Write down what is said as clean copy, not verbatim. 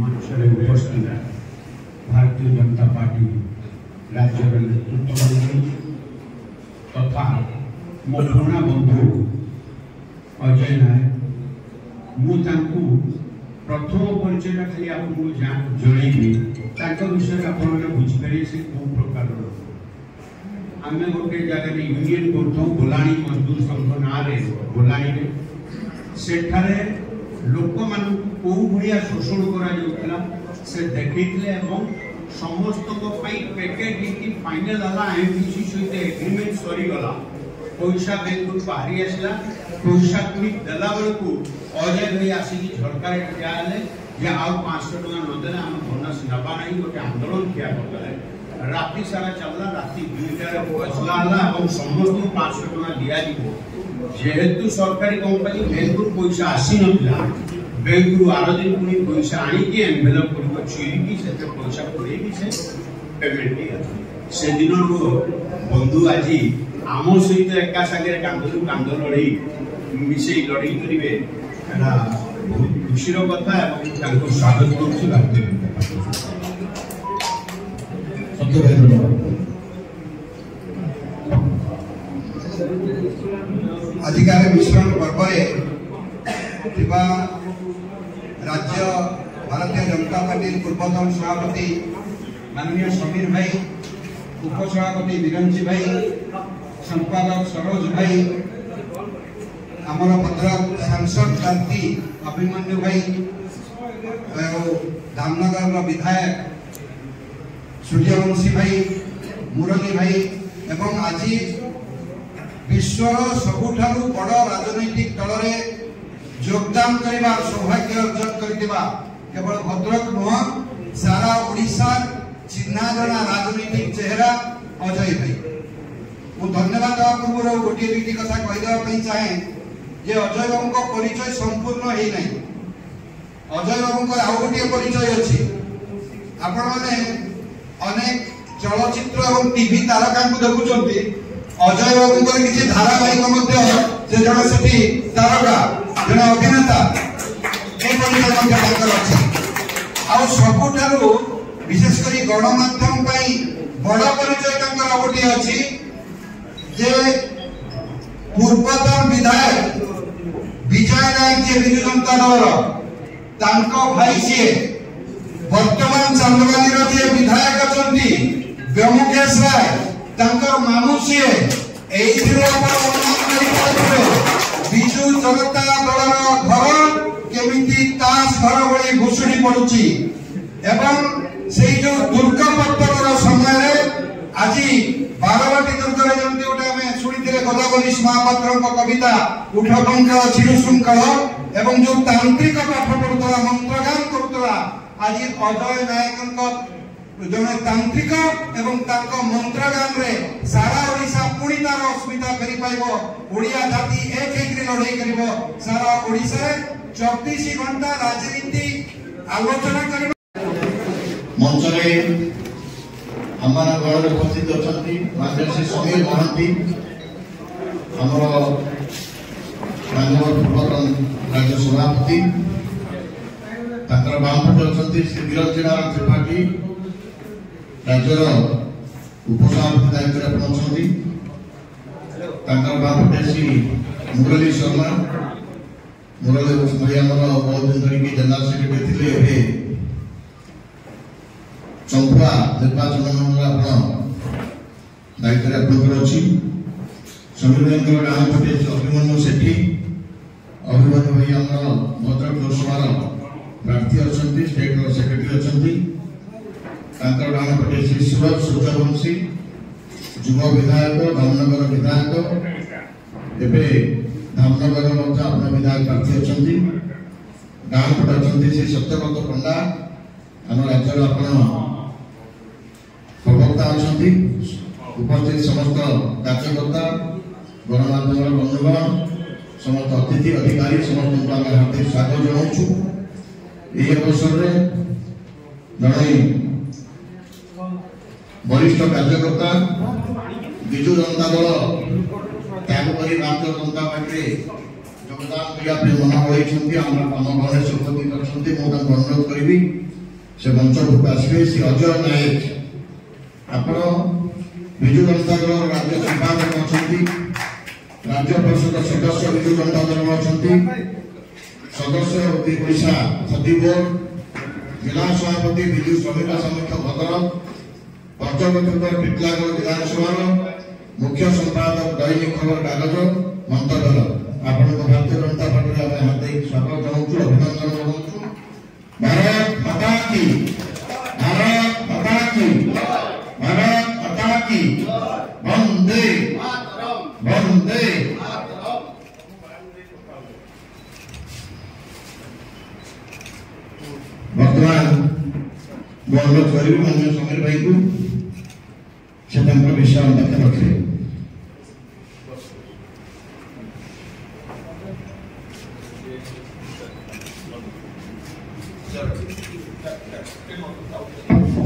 मंच उपस्थित भारतीय जनता पार्टी राज्य नेतृत्व मंत्री तथा मो पुराणा बंधु अजय नायक मुझे प्रथम परिचय खाली आपको जनइबी विषय आप बुझीपारे से कौ प्रकार आम गोटे जगह यूनियन कर बोलाणी मजदूर संघ ना बोलाणी सेठारे लोक मान कौ भाया शोषण करा से देखते समस्त पैकेट फाइनल एमडीसी सहित एग्रीमेंट सरीगला पैसा बैंक बाहरी आसला पैसा पुणी देला बेलू अजय भाई आसिक झटकार ठिया जे आउ 500 टका नदेले आम बोनस नबा नहीं गोटे आंदोलन ठिया करदे राति सारा चलला राति 2टार फैसला हला समस्त 500 टका दिया जीवो जेहेतु सरकारी कंपनी बैंक पैसा आसी नथिला बैंक आर दिन पुणी पैसा आनी एनवेलप कर चिरिकी से पैसा पड़ेगी से पेमेंट से दिन बंधु आज आम सहित एका सागे कांदलू कांद लड़े मिसे लड़े करेंगे बहुत खुशी कथा स्वागत आजिकार मिश्रण पर्व राज्य भारतीय जनता पार्टी पूर्वतन सभापति माननीय समीर भाई उपसभापति बिरंजी भाई संपादक सरोज भाई आमर भद्रक सांसद क्रांति अभिमन्यु भाई धामनगर विधायक सूर्यवंशी भाई मुरली भाई एवं आज विश्वर सबुठारु बड़ राजनैतिक दल में योगदान करने सौभाग्य अर्जन करथिबा केवल भद्रक नुह सारा ओडिशा चिन्हा जना राजनैतिक चेहरा अजय भाई मु धन्यवाद पूर्व गोटे दुईटी कथा कहीदेवाई चाहे जे अजय बाबू को परिचय संपूर्ण है नहीं अजय बाबू को आउ गोटे परिचय अच्छी आपण माने अनेक चलचित्र और टीवी तारका को देखुचंती अजय बाबू को किसी धारावाहिक मध्य जे जण सेठी तारका जण अभिनेता ए परिचय मध्य ताकर अछि आ सबुठारु विशेष करी गणमाध्यम पई बड़ परिचय ताकर गोटे अछि जे पूर्वतन विधायक विजय नायक जे बिजु जनता दल भाई सी वर्तमान चांदवानी जे विधायक अछंती व्योमकेश राय मामू सी विजु जनता दल घर केमिति ताश घर भली घुषुड़ी पड़ुची एवं से जो दुर्ग पत्तर समय आज बारवाटी दुर्गर जमी गोटे आम शुणी गदावरीश महापात्र कविता उठ कंकड़ छिड़ु श्रृंखल एवं जो तांत्रिक पाठ पढ़ुला मंत्रगान करुला आज अजय नायक जड़े तांत्रिक एवं मंत्रगान रे सारा ओडिशा पुणी तार अस्मिता फेरी पाइब ओडिया जाति एक लड़ाई कर सारा ओडिशा 24 घंटा राजनीति आलोचना कर मंच हमारा गण उपस्थित अच्छा माननीय श्री समीर महांती पूर्वतन राज्य सभापति बामपटे अच्छा श्री बिरंजी नारायण त्रिपाठी राज्यर उपसभापति दायित्व अच्छा बामपटे श्री मुरली शर्मा मुरली भाई आम बहुत दिन धरिकी जनरल सेक्रेटरी थे चंपा निर्वाचन मंडल दायित्व आपंकर अच्छी समीर भाई गाँव पटे अभिमन्यु सेठी अभिमन्यु भाई आम भद्रक लोकसभा प्रार्थी अच्छा स्टेट सेक्रेटरी अच्छा गाँव पटे श्री सूरज सूर्यवंशी युव विधायक धामनगर विधायक एवं धामनगर अपना विधायक प्रार्थी अच्छा गाँव पटे अच्छा श्री सत्यव्रत पंडा आम राज्य आप प्रवक्ता अच्छा उपस्थित समस्त कार्यकर्ता गणमाध्यम बंधुगण समस्त अतिथि अधिकारी समस्त आम हार्दिक स्वागत जनाऊँ यह अवसर में जड़े वरिष्ठ कार्यकर्ता विजु जनता दल त्याग कर भारतीय जनता पार्टी योगदान करने मना होती आम गणेश उपस्थित अच्छा मुझे अनुरोध करी से मंच को आसवे श्री अजय नायक आपण विजु जनता दल राज्य संपादक अच्छा राज्य परिषद सदस्य विजु जनता दल अच्छा सदस्य ओडिशा खदी बोर्ड जिला सभापति विजु श्रमिक समीक्षा भद्रक पर्यवेक्षक टिटलागढ़ विधानसभा मुख्य संपादक दैनिक खबर कागज मंतदल आपण भारतीय जनता पार्टी में हार्दिक स्वागत जनाऊँ अभिनंदन जनाऊँ। भारत माता की भारत माता की भारत माता की वंदे वंदे। वर्तमान अनुरोध करी माननीय समीर भाई को से विषय व्याख्या रखे। Thank you.